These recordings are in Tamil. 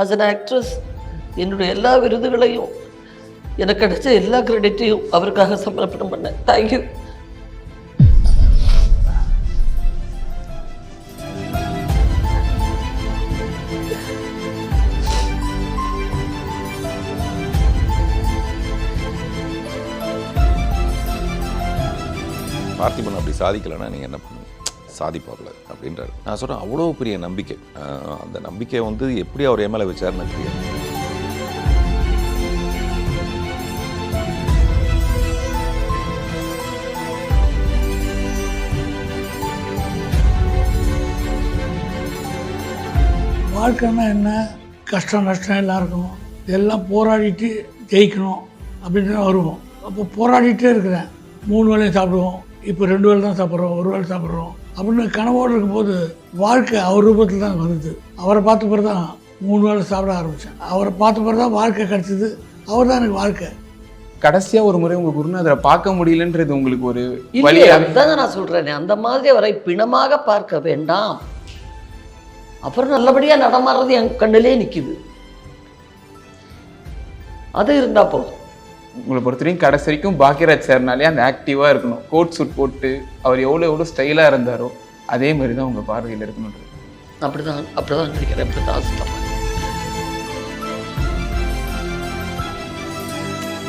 ஆஸ் அன் ஆக்ட்ரஸ் என்னுடைய எல்லா விருதுகளையும் எனக்கு கிடைச்ச எல்லா கிரெடிட்டையும் அவருக்காக சமர்ப்பணம் பண்ணேன். தேங்க்யூ. பார்த்திபன் அப்படி சாதிக்கலைன்னா நீங்கள் என்ன பண்ணுங்க, சாதிப்பாப்ல அப்படின்றாரு. நான் சொல்கிறேன், அவ்வளோ பெரிய நம்பிக்கை. அந்த நம்பிக்கை வந்து எப்படி அவர் என் மேலே வச்சாருன்னு தெரியாது. வாழ்க்கைன்னா என்ன, கஷ்டம் நஷ்டம் எல்லாம் இருக்கும், எல்லாம் போராடிட்டு ஜெயிக்கணும் அப்படின்னு தான் வருவோம். அப்போ போராடிட்டே இருக்கிறேன். 3 வேளையும் சாப்பிடுவோம், இப்போ 2 வேளை தான் சாப்பிட்றோம், 1 வேளை சாப்பிட்றோம் அப்படின்னு கனவோடு இருக்கும்போது வாழ்க்கை அவர் ரூபத்தில் தான் வருது. அவரை பார்த்த பிறகு தான் 3 வேளை சாப்பிட ஆரம்பித்தேன். அவரை பார்த்த பிறகு தான் வாழ்க்கை கிடச்சிது. அவர் தான் எனக்கு வாழ்க்கை. கடைசியாக ஒரு முறை உங்கள் குருநாதரை பார்க்க முடியலன்றது உங்களுக்கு ஒரு இல்லை, அதுதாங்க நான் சொல்கிறேனே, அந்த மாதிரி அவரை பிணமாக பார்க்க வேண்டாம். அப்புறம் நல்லபடியாக நடமாடுறது என் கண்ணிலே நிற்கிது. அது இருந்தால் போதும். உங்களை பொறுத்த வரைக்கும் கடைசி வரைக்கும் பாக்யராஜ் சார்னாலே அந்த ஆக்டிவாக இருக்கணும். கோட் சூட் போட்டு அவர் எவ்வளோ ஸ்டைலாக இருந்தாரோ அதே மாதிரி தான் உங்கள் பார்வையில் இருக்கணுன்றது. அப்படிதான் நினைக்கிறேன். அப்படிதான் ஆசைப்படுறேன்.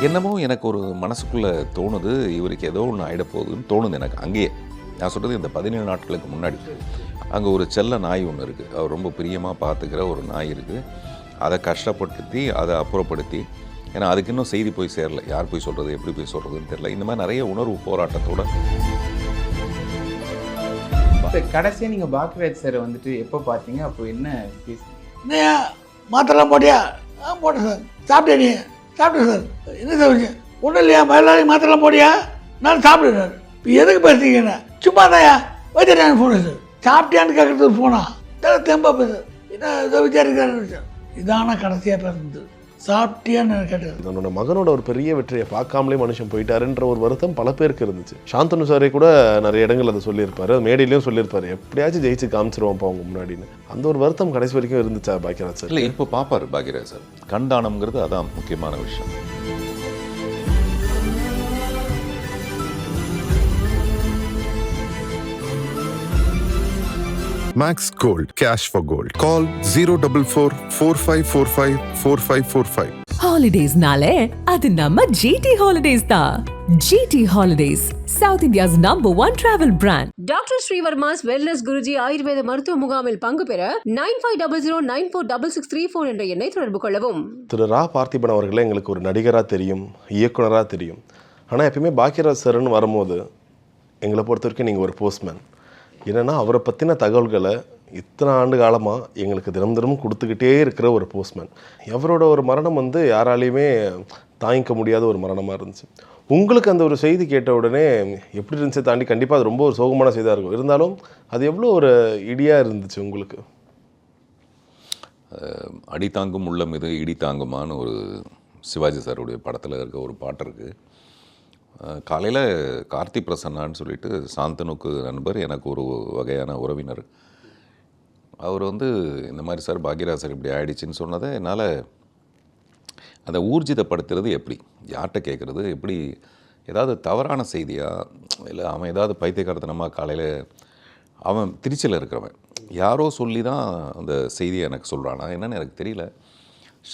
என்னமோ எனக்கு ஒரு மனசுக்குள்ளே தோணுது, இவருக்கு ஏதோ ஒன்று ஆகிடப்போகுதுன்னு தோணுது எனக்கு. அங்கேயே நான் சொல்கிறது இந்த 17 நாட்களுக்கு முன்னாடி அங்கே ஒரு செல்ல நாய் ஒன்று இருக்குது. அவர் ரொம்ப பிரியமாக பார்த்துக்கிற ஒரு நாய் இருக்குது. அதை கஷ்டப்படுத்தி அதை அப்புறப்படுத்தி, ஏன்னா அதுக்கு இன்னும் செய்தி போய் சேரல, யார் போய் சொல்கிறது, எப்படி போய் சொல்கிறதுன்னு தெரியல. இந்த மாதிரி நிறைய உணர்வு போராட்டத்தோட கடைசியாக நீங்கள் பாக்யராஜ் சாரை வந்துட்டு எப்போ பார்த்தீங்க, அப்போ என்ன பேசுனீங்க? என்னையா மாத்திரலாம் போட்டியா? போட்டேன் சார். சாப்பிட்டேன் நீ? சாப்பிட்டேன் சார். என்ன சார் விஷயம்? ஒன்றும் இல்லையா, எல்லாரையும் மாத்திரலாம் போட்டியா? நான் சாப்பிட்டேன் சார். இப்போ எதுக்கு பேசுறீங்க? என்ன சும்மா தான்யா வச்சுட்டேன் ஃபோனு சார். சாப்பிட்டியான்னு கேட்குறதுக்கு ஃபோனா தெம்பா பேச என்ன ஏதோ விசாரிக்கிறாரு. இதான கடைசியாக பேசுறது. சாப்பிட்டியான்னு கேட்டது. தன்னோட மகனோட ஒரு பெரிய வெற்றியை பார்க்காமலே மனுஷன் போயிட்டாருன்ற ஒரு வருத்தம் பல பேருக்கு இருந்துச்சு. சாந்தனு சாரே கூட நிறைய இடங்கள் அதை சொல்லியிருப்பாரு, மேடையிலையும் சொல்லியிருப்பாரு, எப்படியாச்சும் ஜெயிச்சு காமிச்சிருவோம்ப்பா அவங்க முன்னாடின்னு. அந்த ஒரு வருத்தம் கடைசி வரைக்கும் இருந்துச்சா பாக்யராஜ் சார்? இல்லை, இப்போ பார்ப்பார் பாக்யராஜ் சார். கண்தானம்ங்கிறது அதான் முக்கியமான விஷயம். Max Gold, cash for gold. Call 044-4545-4545. Holidays nale, adu namma GT Holidays da. GT Holidays, South India's #1 travel brand. Doctor Srivarma's wellness Guruji ஆயுர்வேத மருத்துவ முகாமில் பங்கு பெற 9500946634 என்ற எண்ணை தொடர்பு கொள்ளவும். திரு ரா பார்த்திபன் அவர்களே எங்களுக்கு ஒரு நடிகராக தெரியும், இயக்குனராக தெரியும். ஆனால் எப்பயுமே பாக்யராஜ் சார்னு வரும்போது எங்களை பொறுத்த வரைக்கும் நீங்கள் ஒரு போஸ்ட்மேன். என்னென்னா அவரை பற்றின தகவல்களை இத்தனை ஆண்டு காலமாக எங்களுக்கு தினம் தினமும் கொடுத்துக்கிட்டே இருக்கிற ஒரு போஸ்ட்மேன். அவரோட ஒரு மரணம் வந்து யாராலையுமே தாங்கிக்க முடியாத ஒரு மரணமாக இருந்துச்சு. உங்களுக்கு அந்த ஒரு செய்தி கேட்ட உடனே எப்படி இருந்துச்சு தாண்டி கண்டிப்பாக அது ரொம்ப ஒரு சோகமான செய்தியாக இருக்கும். இருந்தாலும் அது எவ்வளோ ஒரு இடியாக இருந்துச்சு உங்களுக்கு? அடி தாங்கும் உள்ளம் இது இடி தாங்குமான்னு ஒரு சிவாஜி சாருடைய படத்தில் இருக்க ஒரு பாட்டு இருக்குது. காலையில் கார்த்தி பிரசன்னான்னு சொல்லிட்டு சாந்தனுக்கு நண்பர், எனக்கு ஒரு வகையான உறவினர். அவர் வந்து இந்த மாதிரி சார் பாக்யராஜ் சார் இப்படி ஆயிடுச்சின்னு சொன்னதை என்னால் அதை ஊர்ஜிதப்படுத்துறது எப்படி, யார்கிட்ட கேட்குறது, எப்படி, ஏதாவது தவறான செய்தியா, இல்லை அவன் ஏதாவது பைத்தியக்காரத்தனமாக காலையில் அவன் திருச்சியில் இருக்கிறவன் யாரோ சொல்லி தான் அந்த செய்தியை எனக்கு சொல்கிறானா என்னன்னு எனக்கு தெரியல.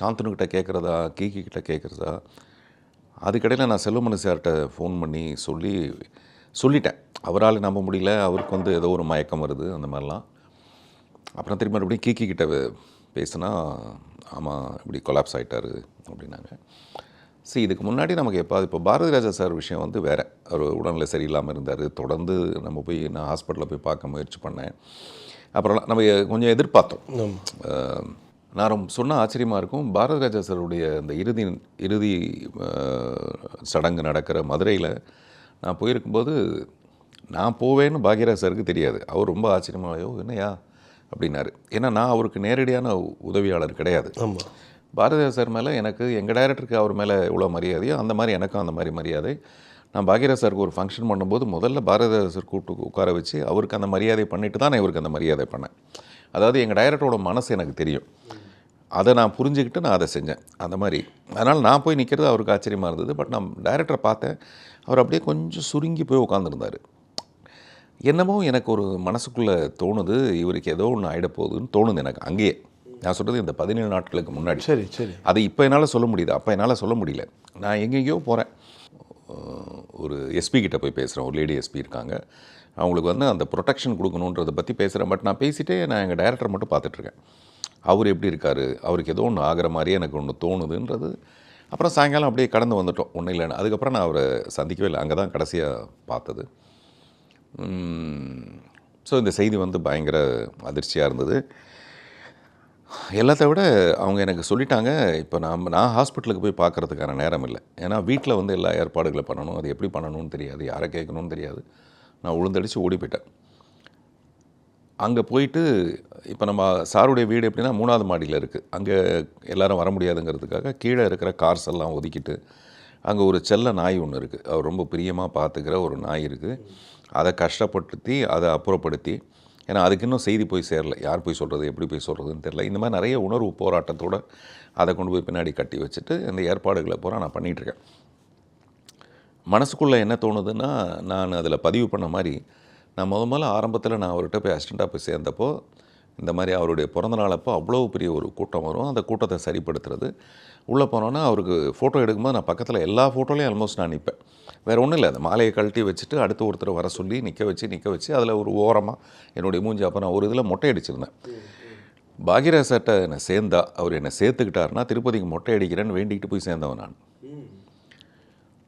சாந்தனுக்கிட்ட கேட்குறதா, கிட்ட கேட்குறதா, அதுக்கடையில் நான் செல்வமணி சார்கிட்ட ஃபோன் பண்ணி சொல்லிட்டேன். அவரால் நம்ப முடியல, அவருக்கு வந்து ஏதோ ஒரு மயக்கம் வருது அந்த மாதிரிலாம். அப்புறம் திரும்ப மறுபடியும் கிட்ட பேசுனா, ஆமாம் இப்படி கொலாப்ஸ் ஆகிட்டாரு அப்படின்னாங்க. சரி, இதுக்கு முன்னாடி நமக்கு இப்போ பாரதி ராஜா சார் விஷயம் வந்து வேறு. அவர் உடல்நிலை சரியில்லாமல் இருந்தார். தொடர்ந்து நம்ம போய் நான் ஹாஸ்பிட்டலில் போய் பார்க்க முயற்சி பண்ணேன். அப்புறம் நம்ம கொஞ்சம் எதிர்பார்த்தோம். நான் சொன்ன ஆச்சரியமாக இருக்கும், பாரதி ராஜா சாருடைய அந்த இறுதி சடங்கு நடக்கிற மதுரையில் நான் போயிருக்கும்போது நான் போவேன்னு பாக்யராஜ் சாருக்கு தெரியாது. அவர் ரொம்ப ஆச்சரியமாகயோ என்னையா அப்படின்னாரு. ஏன்னா நான் அவருக்கு நேரடியான உதவியாளர் கிடையாது. பாரதிராஜா சார் மேலே எனக்கு, எங்கள் டைரக்டருக்கு அவர் மேலே எவ்வளோ மரியாதையோ அந்த மாதிரி எனக்கும் அந்த மாதிரி மரியாதை. நான் பாக்யராஜ் சாருக்கு ஒரு ஃபங்க்ஷன் பண்ணும்போது முதல்ல பாரதிராஜா சார் கூப்பிட்டு உட்கார வச்சு அவருக்கு அந்த மரியாதை பண்ணிட்டு தான் நான் இவருக்கு அந்த மரியாதை பண்ணேன். அதாவது எங்கள் டைரக்டரோட மனசு எனக்கு தெரியும். அதை நான் புரிஞ்சுக்கிட்டு நான் அதை செஞ்சேன் அந்த மாதிரி. அதனால் நான் போய் நிற்கிறது அவருக்கு ஆச்சரியமாக இருந்தது. பட் நான் டைரக்டரை பார்த்தேன், அவர் அப்படியே கொஞ்சம் சுருங்கி போய் உட்காந்துருந்தார். என்னமோ எனக்கு ஒரு மனசுக்குள்ளே தோணுது, இவருக்கு ஏதோ ஒன்று ஆகிட போகுதுன்னு தோணுது எனக்கு அங்கேயே. நான் சொல்கிறது இந்த 17 நாட்களுக்கு முன்னாடி. சரி. அதை இப்போ என்னால் சொல்ல முடியுது, அப்போ என்னால் சொல்ல முடியல. நான் எங்கெங்கேயோ போகிறேன், ஒரு எஸ்பி கிட்ட போய் பேசுகிறேன். ஒரு லேடி எஸ்பி இருக்காங்க, அவங்களுக்கு வந்து அந்த ப்ரொடெக்ஷன் கொடுக்கணுன்றதை பற்றி பேசுகிறேன். பட் நான் பேசிகிட்டே நான் எங்கள் டைரக்டரை மட்டும் பார்த்துட்ருக்கேன். அவர் எப்படி இருக்கார், அவருக்கு ஏதோ ஒன்று ஆகிற மாதிரியே எனக்கு ஒன்று தோணுதுன்றது. அப்புறம் சாயங்காலம் அப்படியே கடந்து வந்துட்டோம், ஒன்றும் இல்லைன்னு. அதுக்கப்புறம் நான் அவரை சந்திக்கவே இல்லை, அங்கே தான் கடைசியாக பார்த்தது. ஸோ இந்த செய்தி வந்து பயங்கர அதிர்ச்சியாக இருந்தது. எல்லாத்த விட அவங்க எனக்கு சொல்லிட்டாங்க, இப்போ நான் ஹாஸ்பிட்டலுக்கு போய் பார்க்குறதுக்கான நேரம் இல்லை. ஏன்னா வீட்டில் வந்து எல்லா ஏற்பாடுகளை பண்ணணும், அது எப்படி பண்ணணும்னு தெரியாது, யாரை கேட்கணும்னு தெரியாது. நான் உளுந்தடிச்சு ஓடி போயிட்டேன். அங்கே போயிட்டு இப்போ நம்ம சாருடைய வீடு எப்படின்னா 3வது மாடியில் இருக்குது. அங்கே எல்லோரும் வர முடியாதுங்கிறதுக்காக கீழே இருக்கிற கார்ஸ் எல்லாம் ஒதுக்கிட்டு அங்கே ஒரு செல்ல நாய் ஒன்று இருக்குது, அவர் ரொம்ப பிரியமாக பார்த்துக்கிற ஒரு நாய் இருக்குது. அதை கஷ்டப்படுத்தி அதை அப்புறப்படுத்தி, ஏன்னா அதுக்கு இன்னும் செய்தி போய் சேரலை, யார் போய் சொல்கிறது, எப்படி போய் சொல்கிறதுன்னு தெரில. இந்த மாதிரி நிறைய உணர்வு போராட்டத்தோடு அதை கொண்டு போய் பின்னாடி கட்டி வச்சுட்டு இந்த ஏற்பாடுகளை பூரா நான் பண்ணிகிட்ருக்கேன். மனசுக்குள்ளே என்ன தோணுதுன்னா, நான் அதில் பதிவு பண்ண மாதிரி, நான் முதல்ல ஆரம்பத்தில் நான் அவர்கிட்ட போய் அசிஸ்டண்ட்டாக போய் சேர்ந்தப்போ, இந்த மாதிரி அவருடைய பிறந்த நாளப்போ அவ்வளோ பெரிய ஒரு கூட்டம் வரும், அந்த கூட்டத்தை சரிப்படுத்துறது. உள்ளே போனோன்னா அவருக்கு ஃபோட்டோ எடுக்கும்போது நான் பக்கத்தில் எல்லா ஃபோட்டோலையும் ஆல்மோஸ்ட் நான் நிற்பேன். வேறு ஒன்றும் இல்லை, அந்த மாலையை கழட்டி வச்சுட்டு அடுத்து ஒருத்தர் வர சொல்லி நிற்க வச்சு அதில் ஒரு ஓரமாக என்னுடைய மூஞ்சி. அப்போ நான் ஒரு இதில் மொட்டை அடிச்சிருந்தேன். பாக்யராஜ் சார்ட்ட என்னை சேர்ந்தா, அவர் என்னை சேர்த்துக்கிட்டாருன்னா திருப்பதிக்கு மொட்டை அடிக்கிறேன்னு வேண்டிக்கிட்டு போய் சேர்ந்தவன் நான்.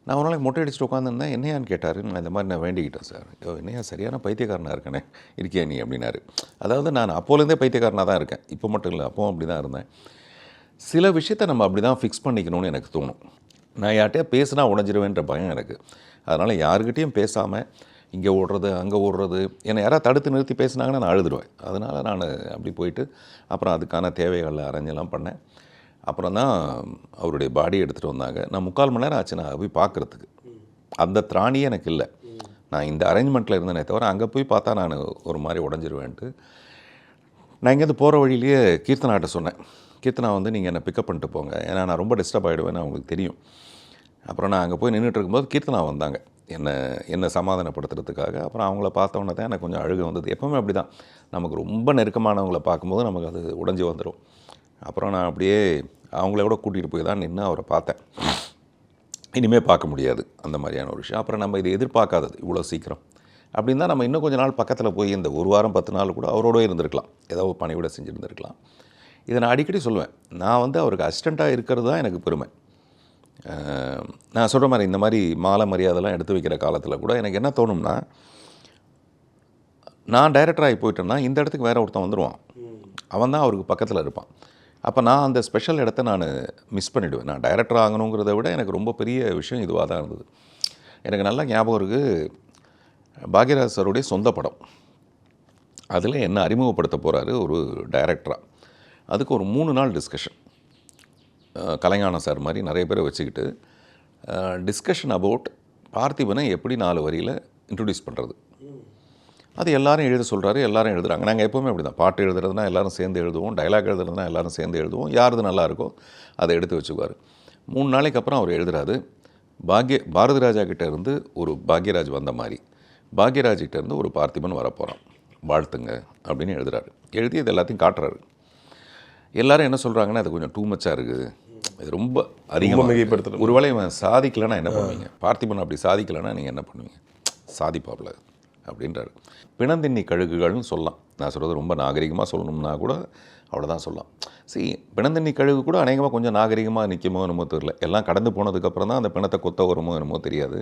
நான் ஒரு நாளைக்கு மொட்டை அடிச்சுட்டு உட்காந்துருந்தேன். என்னையான்னு கேட்டார். நான் இந்த மாதிரி நான் வேண்டிக்கிட்டேன் சார். என்னையா சரியான பைத்தியக்காரனாக இருக்கனே இருக்கியா நீ அப்படின்னாரு. அதாவது நான் அப்போலேருந்தே பைத்தியக்காரனாக தான் இருக்கேன், இப்போ மட்டும் இல்லை, அப்போவும் அப்படி தான் இருந்தேன். சில விஷயத்தை நம்ம அப்படி தான் ஃபிக்ஸ் பண்ணிக்கணும்னு எனக்கு தோணும். நான் யார்கிட்டயா பேசினா உடஞ்சிருவேன்ற பயம் எனக்கு. அதனால் யாருக்கிட்டையும் பேசாமல் இங்கே ஓடுறது அங்கே ஓடுறது, என்னை யாராவது தடுத்து நிறுத்தி பேசினாங்கன்னா நான் அழுதுடுவேன். அதனால் நான் அப்படி போயிட்டு அப்புறம் அதுக்கான தேவைகளை அரேஞ்செல்லாம் பண்ணேன். அப்புறம் தான் அவருடைய பாடி எடுத்துகிட்டு வந்தாங்க. நான் 3/4 மணி நேரம் ஆச்சு நான் போய் பார்க்குறதுக்கு. அந்த திராணியே எனக்கு இல்லை. நான் இந்த அரேஞ்ச்மெண்ட்டில் இருந்தேனே தவிர அங்கே போய் பார்த்தா நான் ஒரு மாதிரி உடஞ்சிருவேன்ட்டு. நான் இங்கேருந்து போகிற வழியிலேயே கீர்த்தனாட்ட சொன்னேன், கீர்த்தனா வந்து நீங்கள் என்னை பிக்கப் பண்ணிட்டு போங்க, ஏன்னா நான் ரொம்ப டிஸ்டர்ப் ஆகிடுவேன்னு அவங்களுக்கு தெரியும். அப்புறம் நான் அங்கே போய் நின்றுட்டு இருக்கும்போது கீர்த்தனா வந்தாங்க என்னை சமாதானப்படுத்துறதுக்காக. அப்புறம் அவங்கள பார்த்தோன்னே தான் எனக்கு கொஞ்சம் அழுகை வந்தது. எப்போவுமே அப்படி தான், நமக்கு ரொம்ப நெருக்கமானவங்களை பார்க்கும்போது நமக்கு அது உடஞ்சி வந்துடும். அப்புறம் நான் அப்படியே அவங்கள கூட கூட்டிகிட்டு போய் தான் நின்று அவரை பார்த்தேன். இனிமேல் பார்க்க முடியாது அந்த மாதிரியான ஒரு விஷயம். அப்புறம் நம்ம இதை எதிர்பார்க்காதது இவ்வளோ சீக்கிரம் அப்படின்னு தான் நம்ம இன்னும் கொஞ்சம் நாள் பக்கத்தில் போய் இந்த 1 வாரம் 10 நாள் கூட அவரோட இருந்திருக்கலாம், ஏதோ பணி கூட செஞ்சுருந்துருக்கலாம். இதை நான் அடிக்கடி சொல்லுவேன். நான் வந்து அவருக்கு அசிஸ்டண்ட்டாக இருக்கிறது தான் எனக்கு பெருமை. நான் சொல்கிற மாதிரி இந்த மாதிரி மாலை மரியாதைலாம் எடுத்து வைக்கிற காலத்தில் கூட எனக்கு என்ன தோணும்னா, நான் டைரக்டராகி போயிட்டேன்னா இந்த இடத்துக்கு வேறு ஒருத்தன் வந்துடுவான், அவன் தான் அவருக்கு பக்கத்தில் இருப்பான். அப்போ நான் அந்த ஸ்பெஷல் இடத்த நான் மிஸ் பண்ணிவிடுவேன். நான் டைரக்டர் ஆகணுங்கிறத விட எனக்கு ரொம்ப பெரிய விஷயம் இதுவாக தான் இருந்தது. எனக்கு நல்லா ஞாபகம் இருக்குது, பாக்யராஜ் சாருடைய சொந்த படம், அதில் என்ன அறிமுகப்படுத்த போகிறாரு ஒரு டைரக்டராக. அதுக்கு ஒரு 3 நாள் டிஸ்கஷன், கலைஞானம் சார் மாதிரி நிறைய பேரை வச்சுக்கிட்டு டிஸ்கஷன் அபவுட் பார்த்திபனை எப்படி 4 வரியில் இன்ட்ரடியூஸ் பண்ணுறது. அது எல்லாரும் எழுத சொல்கிறாரு, எல்லாரும் எழுதுகிறாங்க. நாங்கள் எப்போவுமே அப்படி தான், பாட்டு எழுதுறதுனா எல்லோரும் சேர்ந்து எழுதுவோம், டைலாக் எழுதுறதுனா எல்லோரும் சேர்ந்து எழுதுவோம், யாருது நல்லா இருக்கோ அதை எடுத்து வச்சுக்குவார். 3 நாளைக்கு அப்புறம் அவர் எழுதுறாரு, பாரதி ராஜா கிட்டே இருந்து ஒரு பாக்யராஜ் வந்த மாதிரி பாக்யராஜ் கிட்டே இருந்து ஒரு பார்த்திபன் வரப்போகிறான், வாழ்த்துங்க அப்படின்னு எழுதுறாரு. எழுதி இது எல்லாத்தையும் காட்டுறாரு. எல்லோரும் என்ன சொல்கிறாங்கன்னா, அது கொஞ்சம் டூ மச்சாக இருக்குது, இது ரொம்ப அதிகமாக மிகைப்படுத்துறது. ஒருவேளை இவன் சாதிக்கலைன்னா என்ன பண்ணுவீங்க, பார்த்திபன் அப்படி சாதிக்கலைன்னா நீங்கள் என்ன பண்ணுவீங்க, சாதிப்பாப்பில் அப்படின்றாரு. பிணந்தின்னி கழுகுகள்னு சொல்லலாம். நான் சொல்கிறது ரொம்ப நாகரிகமாக சொல்லணும்னா கூட அவ்வளோதான் சொல்லலாம். பிணந்தின்னி கழுகு கூட அநேகமாக கொஞ்சம் நாகரிகமாக நிற்குமோ என்னமோ தெரியல, எல்லாம் கடந்து போனதுக்கப்புறம் தான் அந்த பிணத்தை கொத்த வருமோ என்னமோ தெரியாது.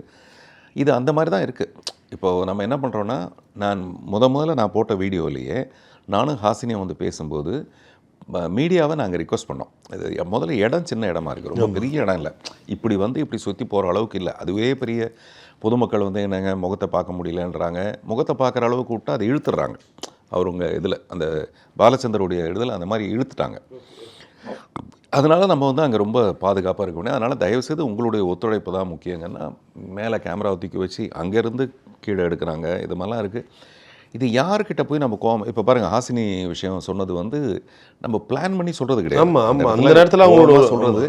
இது அந்த மாதிரி தான் இருக்குது. இப்போது நம்ம என்ன பண்ணுறோன்னா, நான் முதல்ல நான் போட்ட வீடியோவிலேயே நானும் ஹாசினியும் வந்து பேசும்போது மீடியாவை நாங்கள் ரிக்வஸ்ட் பண்ணோம். இது முதல்ல இடம் சின்ன இடமா இருக்குது, ரொம்ப பெரிய இடம் இல்லை, இப்படி சுற்றி போகிற அளவுக்கு இல்லை. அதுவே பெரிய பொதுமக்கள் வந்து என்னங்க முகத்தை பார்க்க முடியலன்றாங்க, முகத்தை பார்க்குற அளவுக்கு விட்டு அதை இழுத்துடுறாங்க. அவருங்க இதில் அந்த பாலச்சந்தருடைய இதில் அந்த மாதிரி இழுத்துட்டாங்க. அதனால் நம்ம வந்து அங்கே ரொம்ப பாதுகாப்பாக இருக்க முடியும். அதனால் தயவுசெய்து உங்களுடைய ஒத்துழைப்பு தான் முக்கியங்கன்னா, மேலே கேமராவை தூக்கி வச்சு அங்கேருந்து கீழே எடுக்கிறாங்க, இது மாதிரிலாம் இருக்குது. இது யார்கிட்ட போய் நம்ம கோவம் இப்போ பாருங்கள் ஹாசினி விஷயம் சொன்னது வந்து நம்ம பிளான் பண்ணி சொல்கிறது கிடையாது. ஆமாம் அந்த நேரத்தில் அவங்களோட சொல்கிறது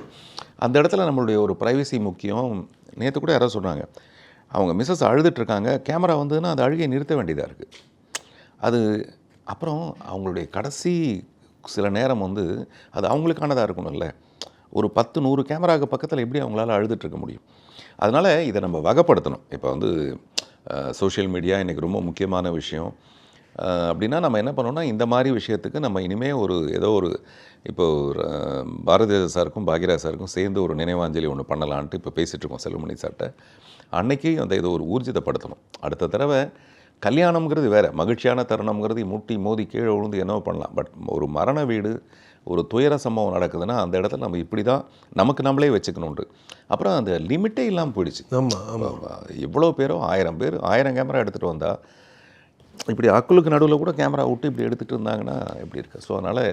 அந்த இடத்துல நம்மளுடைய ஒரு ப்ரைவசி முக்கியம். நேற்று கூட யாராவது சொன்னாங்க, அவங்க மிஸ்ஸஸ் அழுதுட்ருக்காங்க, கேமரா வந்ததுன்னா அந்த அழுகையை நிறுத்த வேண்டியதாக இருக்குது. அது அப்புறம் அவங்களுடைய கடைசி சில நேரம் வந்து அது அவங்களுக்கானதாக இருக்கணும்ல. ஒரு 10-100 கேமராவுக்கு பக்கத்தில் எப்படி அவங்களால அழுதுட்ருக்க முடியும்? அதனால் இதை நம்ம வகைப்படுத்தணும். இப்போ வந்து சோஷியல் மீடியா இன்றைக்கி ரொம்ப முக்கியமான விஷயம் அப்படின்னா நம்ம என்ன பண்ணோம்னா இந்த மாதிரி விஷயத்துக்கு நம்ம இனிமேல் ஒரு ஏதோ ஒரு இப்போது பாரதிய சாருக்கும் பாக்யராஜ் சாருக்கும் சேர்ந்து ஒரு நினைவாஞ்சலி ஒன்று பண்ணலான்ட்டு இப்போ பேசிகிட்ருக்கோம் செல்வமணி சார்கிட்ட. அன்னைக்கு அந்த இதை ஒரு ஊர்ஜிதப்படுத்தணும். அடுத்த தடவை கல்யாணம்ங்கிறது வேறு, மகிழ்ச்சியான தருணம்ங்கிறது முட்டி மோதி கீழே விழுந்து என்னவோ பண்ணலாம். பட் ஒரு மரண வீடு, ஒரு துயர சம்பவம் நடக்குதுன்னா அந்த இடத்துல நம்ம இப்படி தான் நமக்கு நம்மளே வச்சுக்கணுன்ட்டு. அப்புறம் அந்த லிமிட்டே இல்லாமல் போயிடுச்சு. எவ்வளோ பேரோ 1000 பேர் 1000 கேமரா எடுத்துகிட்டு வந்தால் இப்படி அக்குளுக்கு நடுவில் கூட கேமரா விட்டு இப்படி எடுத்துகிட்டு இருந்தாங்கன்னா எப்படி இருக்குது? ஸோ அதனால்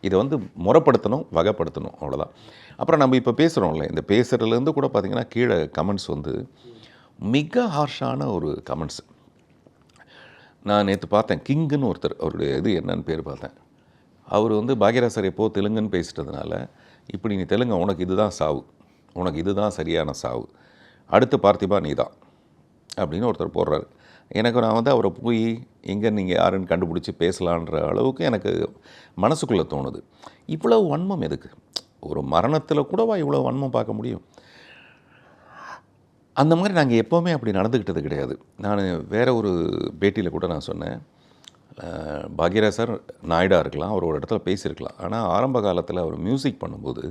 இதை வந்து முறைப்படுத்தணும், வகைப்படுத்தணும், அவ்வளோதான். அப்புறம் நம்ம இப்போ பேசுகிறோம்ல, இந்த பேசுகிறதுலேருந்து கூட பார்த்திங்கன்னா கீழே கமெண்ட்ஸ் வந்து மிக ஹார்ஷான ஒரு கமெண்ட்ஸ். நான் நேற்று பார்த்தேன், கிங்குன்னு ஒருத்தர், அவருடைய இது என்னன்னு பேர் பார்த்தேன். அவர் வந்து பாக்யராஜ் சார் எப்போது தெலுங்குன்னு பேசிட்டதுனால இப்படி நீ தெலுங்கு, உனக்கு இதுதான் சாவு, உனக்கு இதுதான் சரியான சாவு, அடுத்து பார்த்திபா நீ தான் அப்படின்னு ஒருத்தர் போடுறாரு. எனக்கு நான் வந்து அவரை போய் எங்கே நீங்கள் யாருன்னு கண்டுபிடிச்சி பேசலான்ற அளவுக்கு எனக்கு மனசுக்குள்ளே தோணுது. இவ்வளவு வன்மம் எதுக்கு? ஒரு மரணத்தில் கூடவா இவ்வளோ வன்மம் பார்க்க முடியும்? அந்த மாதிரி நாங்கள் எப்போவுமே அப்படி நடந்துக்கிட்டது கிடையாது. நான் வேறு ஒரு பேட்டியில் கூட நான் சொன்னேன், பாக்யராஜ் சார் நாயுடாக இருக்கலாம், அவர் ஒரு இடத்துல பேசியிருக்கலாம். ஆனால் ஆரம்ப காலத்தில் அவர் மியூசிக் பண்ணும்போது,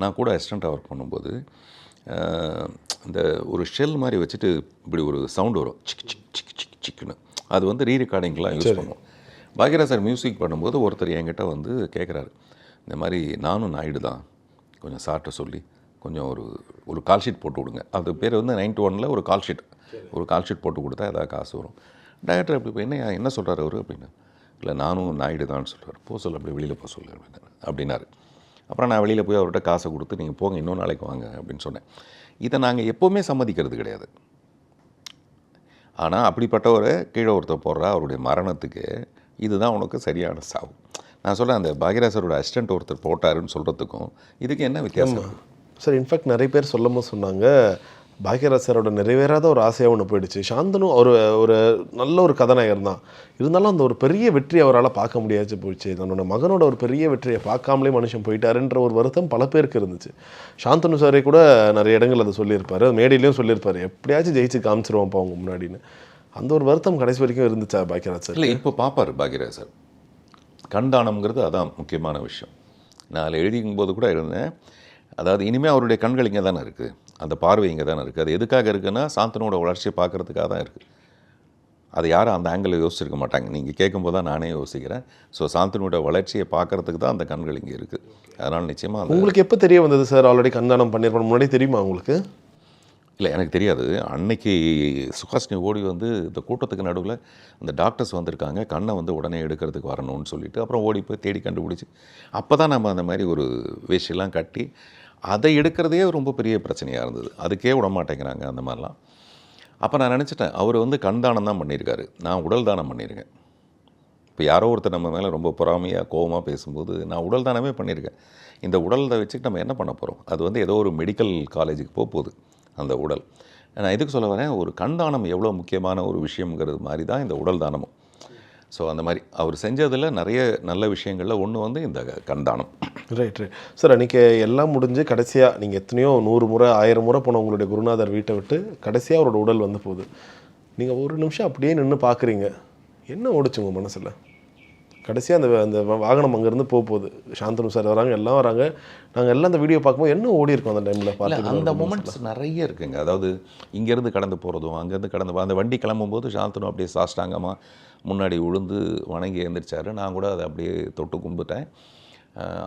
நான் கூட அசிஸ்டண்ட்டாக ஒர்க் பண்ணும்போது, இந்த ஒரு ஷெல் மாதிரி வச்சுட்டு இப்படி ஒரு சவுண்டு வரும், சிக் சிக் சிக் சிக் சிக்குன்னு. அது வந்து ரீரெக்கார்டிங்லாம் யூஸ் பண்ணுவோம். பாக்யராஜ் சார் மியூசிக் பண்ணும்போது ஒருத்தர் என்கிட்ட வந்து கேட்குறாரு, இந்த மாதிரி நானும் நாயுடு தான், கொஞ்சம் சார்ட்ட சொல்லி கொஞ்சம் ஒரு கால் ஷீட் போட்டு விடுங்க. அது பேர் வந்து 9-1 ஒரு கால் ஷீட் போட்டு கொடுத்தா ஏதாவது காசு வரும். டைரக்டர் அப்படி இப்போ என்ன சொல்கிறார் அவர் அப்படின்னு, இல்லை நானும் நாயுடு தான் சொல்கிறார், சொல்ல அப்படி வெளியில் போக சொல்லு அப்படின்னாரு. அப்புறம் நான் வெளியில் போய் அவர்கிட்ட காசை கொடுத்து நீங்கள் போங்க, இன்னொரு நாளைக்கு வாங்க அப்படின்னு சொன்னேன். இதை நாங்கள் எப்போவுமே சம்மதிக்கிறது கிடையாது. ஆனால் அப்படிப்பட்டவரை கீழே ஒருத்தர் போடுறா, அவருடைய மரணத்துக்கு இதுதான் உனக்கு சரியான சாவு. நான் சொல்கிறேன், அந்த பாக்யராஜரோட அசிஸ்டண்ட் ஒருத்தர் போட்டாருன்னு சொல்கிறதுக்கும் இதுக்கு என்ன வித்தியாசம் சார்? இன்ஃபேக்ட் நிறைய பேர் சொல்லும்போது சொன்னாங்க, பாக்யராஜ் சாரோட நிறைவேறாத ஒரு ஆசையாக ஒன்று போயிடுச்சு. சாந்தனு ஒரு நல்ல ஒரு கதாநாயகர் தான், இருந்தாலும் அந்த ஒரு பெரிய வெற்றி அவரால் பார்க்க முடியாச்சு போயிடுச்சு. தன்னோட மகனோட ஒரு பெரிய வெற்றியை பார்க்காமலே மனுஷன் போயிட்டாருன்ற ஒரு வருத்தம் பல பேருக்கு இருந்துச்சு. சாந்தனு சாரே கூட நிறைய இடங்கள் அதை சொல்லியிருப்பார், மேடையிலையும் சொல்லியிருப்பார், எப்படியாச்சும் ஜெயிச்சு காமிச்சிருவோம்ப்பா அவங்க முன்னாடின்னு. அந்த ஒரு வருத்தம் கடைசி வரைக்கும் இருந்துச்சா பாக்யராஜ் சார்? இல்லை, இப்போ பார்ப்பார் பாக்யராஜ் சார். கண்தானம்ங்கிறது அதான் முக்கியமான விஷயம். நான் அதில் எழுதிக்கும் போது கூட இருந்தேன், அதாவது இனிமேல் அவருடைய கண்கள் இங்கே தானே இருக்குது, அந்த பார்வை இங்கே தானே இருக்குது. அது எதுக்காக இருக்குன்னா சாந்தனோட வளர்ச்சியை பார்க்குறதுக்காக தான் இருக்குது. அது யாரும் அந்த ஆங்கிளில் யோசிச்சிருக்க மாட்டாங்க. நீங்கள் கேட்கும்போது தான் நானே யோசிக்கிறேன். ஸோ சாந்தனோட வளர்ச்சியை பார்க்குறதுக்கு தான் அந்த கண்கள் இங்கே இருக்குது. அதனால் நிச்சயமாக உங்களுக்கு எப்போ தெரிய வந்தது சார் ஆல்ரெடி கண்தானம் பண்ணியிருப்பாங்க? முன்னாடி தெரியுமா உங்களுக்கு? இல்லை, எனக்கு தெரியாது. அன்னைக்கு சுஹாசினி ஓடி வந்து இந்த கூட்டத்துக்கு நடுவில் அந்த டாக்டர்ஸ் வந்திருக்காங்க, கண்ணை வந்து உடனே எடுக்கிறதுக்கு வரணும்னு சொல்லிட்டு அப்புறம் ஓடி போய் தேடி கண்டுபிடிச்சி அப்போ தான் நம்ம அந்த மாதிரி ஒரு வேஷெல்லாம் கட்டி அதை எடுக்கிறதே ரொம்ப பெரிய பிரச்சனையாக இருந்தது. அதுக்கே விட மாட்டேங்கிறாங்க அந்த மாதிரிலாம். அப்போ நான் நினச்சிட்டேன், அவர் வந்து கண் தானம் தான் பண்ணியிருக்காரு, நான் உடல் தானம் பண்ணியிருக்கேன். இப்போ யாரோ ஒருத்தர் நம்ம மேலே ரொம்ப பொறாமையாக கோபமாக பேசும்போது நான் உடல் தானமே பண்ணியிருக்கேன். இந்த உடலை வச்சுக்கிட்டு நம்ம என்ன பண்ண போகிறோம்? அது வந்து ஏதோ ஒரு மெடிக்கல் காலேஜுக்கு போகுது அந்த உடல். நான் எதுக்கு சொல்ல வரேன், ஒரு கண் தானம் எவ்வளோ முக்கியமான ஒரு விஷயங்கிறது மாதிரி தான் இந்த உடல் தானமும். ஸோ அந்த மாதிரி அவர் செஞ்சதில் நிறைய நல்ல விஷயங்களில் ஒன்று வந்து இந்த கண் தானம். Right sir. அன்றைக்கி எல்லாம் முடிஞ்சு கடைசியாக நீங்கள் எத்தனையோ 100 முறை 1000 முறை போன உங்களுடைய குருநாதர் வீட்டை விட்டு கடைசியாக அவரோட உடல் வந்து போகுது. நீங்கள் ஒரு நிமிஷம் அப்படியே நின்று பார்க்குறீங்க, என்ன ஓடிச்சு உங்கள் மனசில்? கடைசியாக அந்த வாகனம் அங்கேருந்து போகுது, சாந்தனு சார் வராங்க, எல்லாம் வராங்க, நாங்கள் எல்லாம் அந்த வீடியோ பார்க்கும்போது என்ன ஓடி இருக்கோம் அந்த டைமில் பார்த்து? அந்த மொமெண்ட்ஸ் நிறைய இருக்குங்க. அதாவது இங்கேருந்து கடந்து போகிறதும் அங்கேருந்து கடந்து அந்த வண்டி கிளம்பும்போது சாந்தனு அப்படியே சாஷ்டாங்கமாக முன்னாடி விழுந்து வணங்கி எழுந்திரிச்சார். நான் கூட அதை அப்படியே தொட்டு கும்பிட்டேன்.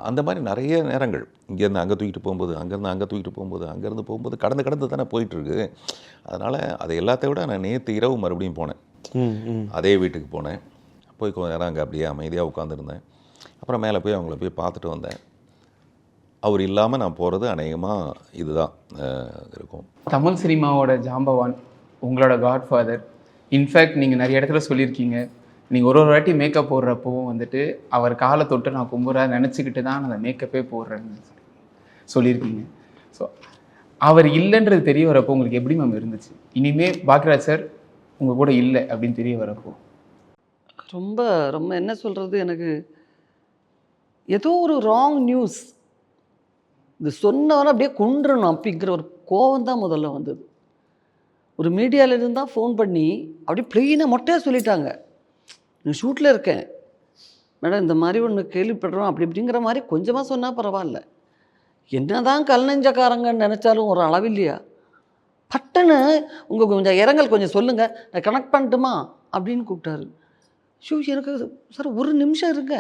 அந்த மாதிரி நிறைய நேரங்கள் இங்கேருந்து அங்கே தூக்கிட்டு போகும்போது, அங்கேருந்து அங்கே தூக்கிட்டு போகும்போது, அங்கேருந்து போகும்போது கடந்து தானே போயிட்டுருக்கு. அதனால் அதை எல்லாத்த விட நான் நேற்று இரவு மறுபடியும் போனேன், அதே வீட்டுக்கு போனேன். போய் கொஞ்ச நேரம் அங்கே அப்படியே அமைதியாக உட்காந்துருந்தேன். அப்புறம் மேலே போய் அவங்கள போய் பார்த்துட்டு வந்தேன். அவர் இல்லாமல் நான் போகிறது அநேகமாக இதுதான் இருக்கும். தமிழ் சினிமாவோட ஜாம்பவான், உங்களோட காட்ஃபாதர். இன்ஃபேக்ட் நீங்கள் நிறைய இடத்துல சொல்லியிருக்கீங்க, நீங்கள் ஒரு வாட்டி மேக்கப் போடுறப்பவும் வந்துட்டு அவர் காலை தொட்டு நான் கும்புறா நினச்சிக்கிட்டு தான் நான் அந்த மேக்கப்பே போடுறேன்னு சொல்லியிருக்கீங்க. ஸோ அவர் இல்லைன்றது தெரிய வரப்போ உங்களுக்கு எப்படி மேம் இருந்துச்சு? இனிமே பாக்கியராஜ் சார் உங்கள் கூட இல்லை அப்படின்னு தெரிய வரப்போ ரொம்ப ரொம்ப என்ன சொல்கிறது, எனக்கு ஏதோ ஒரு ராங் நியூஸ் இது சொன்னவரை அப்படியே கொண்டுறணும் அப்படிங்கிற ஒரு கோவம் தான் முதல்ல வந்தது. ஒரு மீடியாவிலேருந்து தான் ஃபோன் பண்ணி அப்படியே ப்ளெயினாக மொட்டையாக சொல்லிட்டாங்க, நான் ஷூட்டில் இருக்கேன் மேடம், இந்த மாதிரி ஒன்று கேள்விப்படுறோம் அப்படி இப்படிங்கிற மாதிரி கொஞ்சமாக சொன்னால் பரவாயில்ல, என்ன தான் கல் நெஞ்சக்காரங்கன்னு நினச்சாலும் ஒரு அளவு இல்லையா? பட்டுன்னு உங்கள் கொஞ்சம் இரங்கல் கொஞ்சம் சொல்லுங்கள், நான் கனெக்ட் பண்ணட்டுமா அப்படின்னு கூப்பிட்டாரு. ஷூ எனக்கு சார் ஒரு நிமிஷம் இருங்க,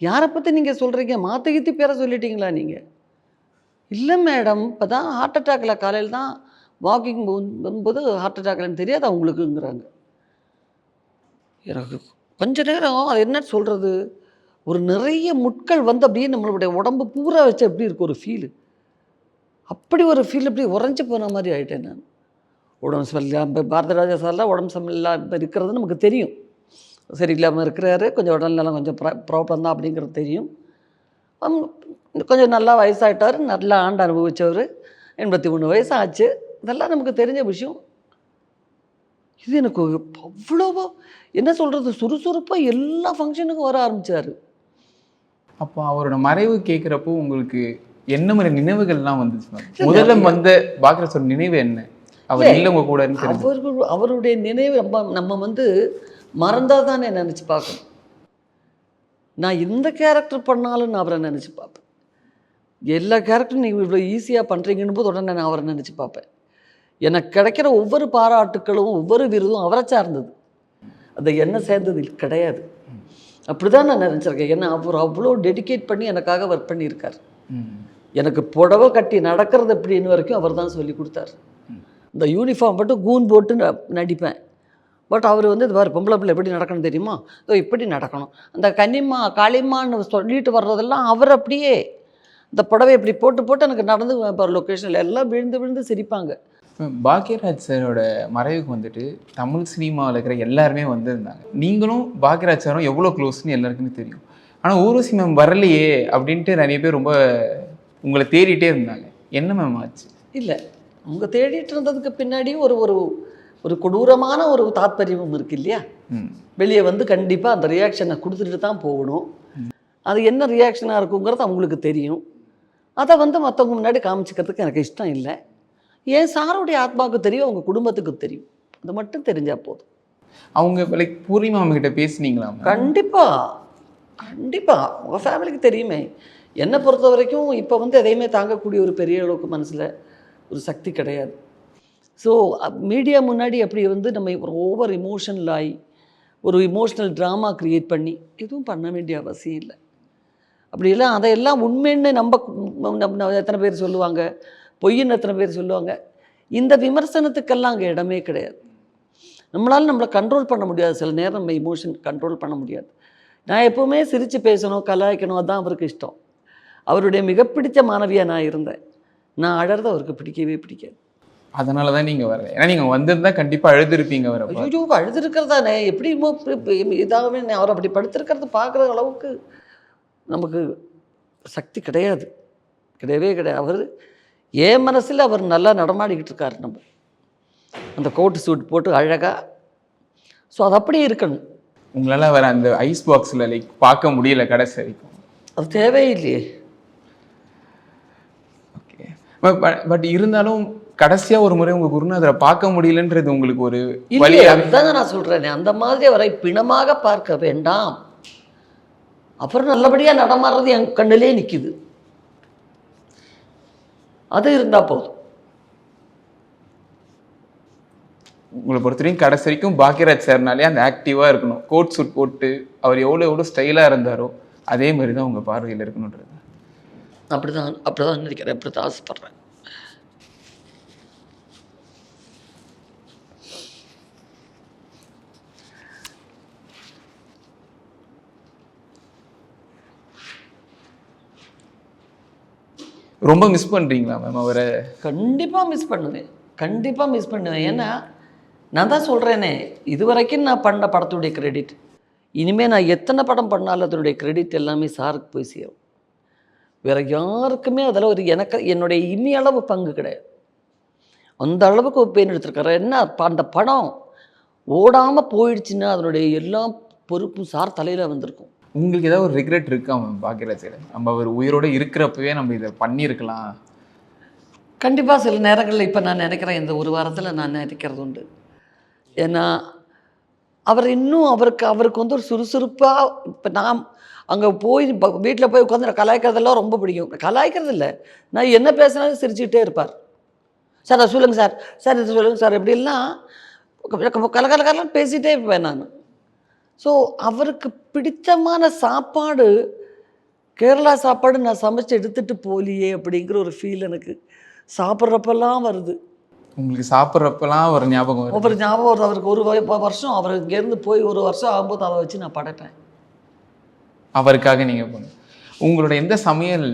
யாரை பற்றி நீங்கள் சொல்கிறீங்க, மாற்றி கீத்தி பேரை சொல்லிட்டீங்களா நீங்கள்? இல்லை மேடம், இப்போ தான் ஹார்ட் அட்டாக்கில் காலையில் தான் வாக்கிங் போகும்போது ஹார்ட் அட்டாக்லன்னு தெரியாது அவங்களுக்குங்கிறாங்க. எனக்கு கொஞ்ச நேரம் அது என்ன சொல்கிறது, ஒரு நிறைய முட்கள் வந்து அப்படியே நம்மளுடைய உடம்பு பூரா வச்சு எப்படி இருக்கும் ஒரு ஃபீலு, அப்படி ஒரு ஃபீல் அப்படி உறைஞ்சி போன மாதிரி ஆகிட்டேன் நான். உடம்பு சரியில்லாமல் பாரதிராஜா சார்லாம் உடம்பு சரியில்லாமல் இருக்கிறது நமக்கு தெரியும், சரியில்லாமல் இருக்கிறாரு, கொஞ்சம் உடல்நலம் கொஞ்சம் ப்ராப்ளம் தான் அப்படிங்கிறது தெரியும். கொஞ்சம் நல்லா வயசாகிட்டார், நல்லா ஆண்டு அனுபவித்தவர், 83 வயசு ஆச்சு, இதெல்லாம் நமக்கு தெரிஞ்ச விஷயம். இது எனக்கு அவ்வளோ என்ன சொல்கிறது, சுறுசுறுப்பாக எல்லா ஃபங்க்ஷனுக்கும் வர ஆரம்பித்தார். அப்போ அவரோட மறைவு கேட்குறப்போ உங்களுக்கு என்ன மாதிரி நினைவுகள்லாம் வந்துச்சு மேம்? முதல்ல வந்த பாக்கியராஜ் சார் நினைவு என்ன? அவர் இல்லை உங்கள் கூட அவருடைய நினைவு நம்ம வந்து மறந்தால் தானே நினச்சி பார்க்கணும். நான் இந்த கேரக்டர் பண்ணாலும் நான் அவரை நினச்சி பார்ப்பேன். எல்லா கேரக்டரும் நீங்கள் இவ்வளோ ஈஸியாக பண்ணுறீங்கன்னு போது உடனே நான் அவரை நினச்சி பார்ப்பேன். எனக்கு கிடைக்கிற ஒவ்வொரு பாராட்டுக்களும் ஒவ்வொரு விருதும் அவரை சார்ந்தது, அது என்ன சேர்ந்தது கிடையாது. அப்படி தான் நான் நினச்சிருக்கேன். ஏன்னா அவர் அவ்வளோ டெடிகேட் பண்ணி எனக்காக ஒர்க் பண்ணியிருக்கார். எனக்கு புடவை கட்டி நடக்கிறது எப்படின்னு வரைக்கும் அவர் தான் சொல்லி கொடுத்தார். இந்த யூனிஃபார்ம் மட்டும் கூன் போட்டு நடிப்பேன், பட் அவர் வந்து இது மாதிரி பொம்பளை பிள்ளை எப்படி நடக்கணும் தெரியுமா, இதோ இப்படி நடக்கணும், அந்த கன்னிம்மா காளிம்மான்னு சொல்லிட்டு வர்றதெல்லாம் அவர் அப்படியே இந்த புடவை இப்படி போட்டு போட்டு எனக்கு நடந்து லொக்கேஷனில் எல்லாம் விழுந்து விழுந்து சிரிப்பாங்க. பாக்கியராஜ் சாரோட மறைவுக்கு வந்துட்டு தமிழ் சினிமாவில் இருக்கிற எல்லாருமே வந்திருந்தாங்க. நீங்களும் பாக்கியராஜ் சாரும் எவ்வளோ க்ளோஸ்ன்னு எல்லாருக்குமே தெரியும். ஆனால் ஊர்வசி மேம் வரலையே அப்படின்ட்டு நிறைய பேர் ரொம்ப உங்களை தேடிட்டே இருந்தாங்க. என்ன மேம் ஆச்சு? இல்லை, அவங்க தேடிட்டு இருந்ததுக்கு பின்னாடி ஒரு ஒரு ஒரு கொடூரமான ஒரு தாத்பரியமும் இருக்குது இல்லையா? வெளியே வந்து கண்டிப்பாக அந்த ரியாக்ஷனை கொடுத்துட்டு தான் போகணும். அது என்ன ரியாக்ஷனாக இருக்குங்கிறது அவங்களுக்கு தெரியும். அதை வந்து மற்றவங்க முன்னாடி காமிச்சிக்கிறதுக்கு எனக்கு இஷ்டம் இல்லை. ஏன் சாருடைய ஆத்மாவுக்கு தெரியும், அவங்க குடும்பத்துக்கு தெரியும், அது மட்டும் தெரிஞ்சால் போதும். அவங்க லைக் பூர்ணிமா கிட்ட பேசுனீங்களா? கண்டிப்பாக கண்டிப்பாக உங்கள் ஃபேமிலிக்கு தெரியுமே. என்னை பொறுத்த வரைக்கும் இப்போ வந்து எதையுமே தாங்கக்கூடிய ஒரு பெரிய அளவுக்கு மனசில் ஒரு சக்தி கிடையாது. ஸோ மீடியா முன்னாடி அப்படி வந்து நம்ம ஒரு ஓவர் இமோஷனல் ஆகி ஒரு இமோஷ்னல் ட்ராமா க்ரியேட் பண்ணி எதுவும் பண்ண வேண்டிய அவசியம் இல்லை. அப்படியெல்லாம் அதையெல்லாம் உண்மைன்னு நம்ம எத்தனை பேர் சொல்லுவாங்க, பொய்ன்னு எத்தனை பேர் சொல்லுவாங்க. இந்த விமர்சனத்துக்கெல்லாம் அங்கே இடமே கிடையாது. நம்மளால் நம்மளை கண்ட்ரோல் பண்ண முடியாது. சில நேரம் நம்ம இமோஷன் கண்ட்ரோல் பண்ண முடியாது. நான் எப்போவுமே சிரித்து பேசணும், கலாய்க்கணும், அதுதான் அவருக்கு இஷ்டம். அவருடைய மிக பிடித்த மாணவியாக நான் இருந்தேன். நான் அழறது அவருக்கு பிடிக்கவே பிடிக்காது. அதனால தான் நீங்கள் வரல. ஏன்னா நீங்கள் வந்திருந்தா கண்டிப்பாக அழுதுருப்பீங்க. வர ஐயோ, அழுதுருக்கிறதானே எப்படி இதாகவே அவர் அப்படி படுத்திருக்கிறது பார்க்குற அளவுக்கு நமக்கு சக்தி கிடையாது, கிடையவே கிடையாது. அவர் என் மனசில் அவர் நல்லா நடமாடிக்கிட்டு இருக்கார். நம்ம அந்த கோட்டு சூட் போட்டு அழகாக, ஸோ அது அப்படியே இருக்கணும். உங்களால் வர அந்த ஐஸ் பாக்ஸில் லைக் பார்க்க முடியல கடைசி வரைக்கும், அது தேவையில்லையே. ஓகே, பட் இருந்தாலும் கடைசியாக ஒரு முறை உங்கள் குருநாதரை பார்க்க முடியலன்றது உங்களுக்கு ஒரு வழி. அதுதாங்க நான் சொல்கிறேனே, அந்த மாதிரி அவரை பிணமாக பார்க்க வேண்டாம். அப்புறம் நல்லபடியாக நடமாடுறது என் கண்ணிலே நிற்கிது, அது இருந்தால் போதும். உங்களை பொறுத்தவரைக்கும் கடைசி வரைக்கும் பாக்கியராஜ் சார்னாலே அந்த ஆக்டிவாக இருக்கணும், கோட் சூட் போட்டு அவர் எவ்வளோ ஸ்டைலாக இருந்தாரோ அதே மாதிரி தான் உங்கள் பார்வையில் இருக்கணுன்றது. அப்படிதான் நினைக்கிறேன், அப்படி தான் ஆசைப்படுறேன். ரொம்ப மிஸ் பண்ணுறீங்களா மேம் அவரை? கண்டிப்பாக மிஸ் பண்ணுவேன். ஏன்னா நான் தான் சொல்கிறேனே, இது வரைக்கும் நான் பண்ண படத்துடைய கிரெடிட் இனிமேல் நான் எத்தனை படம் பண்ணாலும் அதனுடைய கிரெடிட் எல்லாமே சாருக்கு போய் சேரும். வேறு யாருக்குமே அதில் ஒரு என்னுடைய இனியளவு பங்கு கிடையாது. அந்த அளவுக்கு ஒரு பெயின் எடுத்திருக்காரு. என்ன அந்த படம் ஓடாமல் போயிடுச்சுன்னா அதனுடைய எல்லா பொறுப்பும் சார் தலையில் வந்திருக்கும். உங்களுக்கு ஏதாவது ஒரு ரிக்ரெட் இருக்கா மேம் பாக்கியராஜ் சார்? நம்ம அவர் உயிரோடு இருக்கிறப்பவே நம்ம இதை பண்ணியிருக்கலாம். கண்டிப்பாக சில நேரங்களில் இப்போ நான் நினைக்கிறேன், இந்த ஒரு வாரத்தில் நான் நினைக்கிறது உண்டு. ஏன்னா அவர் இன்னும் அவருக்கு வந்து ஒரு சுறுசுறுப்பாக, இப்போ நான் அங்கே போய் வீட்டில் போய் உட்காந்து கலாய்க்கிறதெல்லாம் ரொம்ப பிடிக்கும். கலாய்க்கிறது இல்லை, நான் என்ன பேசினாலும் சிரிச்சுக்கிட்டே இருப்பார். சார் அதை சொல்லுங்கள் சார், சார் இதை சொல்லுங்கள் சார், இப்படிலாம் கலகலகலாம் பேசிகிட்டே இருப்பேன் நான். ஸோ அவருக்கு பிடித்தமான சாப்பாடு கேரளா சாப்பாடு நான் சமைச்சு எடுத்துகிட்டு போலியே அப்படிங்கிற ஒரு ஃபீல் எனக்கு சாப்பிட்றப்பெல்லாம் வருது. உங்களுக்கு சாப்பிட்றப்பெல்லாம் ஒரு ஞாபகம் வருது? ஒரு ஞாபகம் வருது. அவருக்கு ஒரு வருஷம், அவர் இங்கேருந்து போய் ஒரு வருஷம் ஆகும்போது அதை வச்சு நான் படைப்பேன். அவருக்காக நீங்கள் பண்ண உங்களோட எந்த சமையல்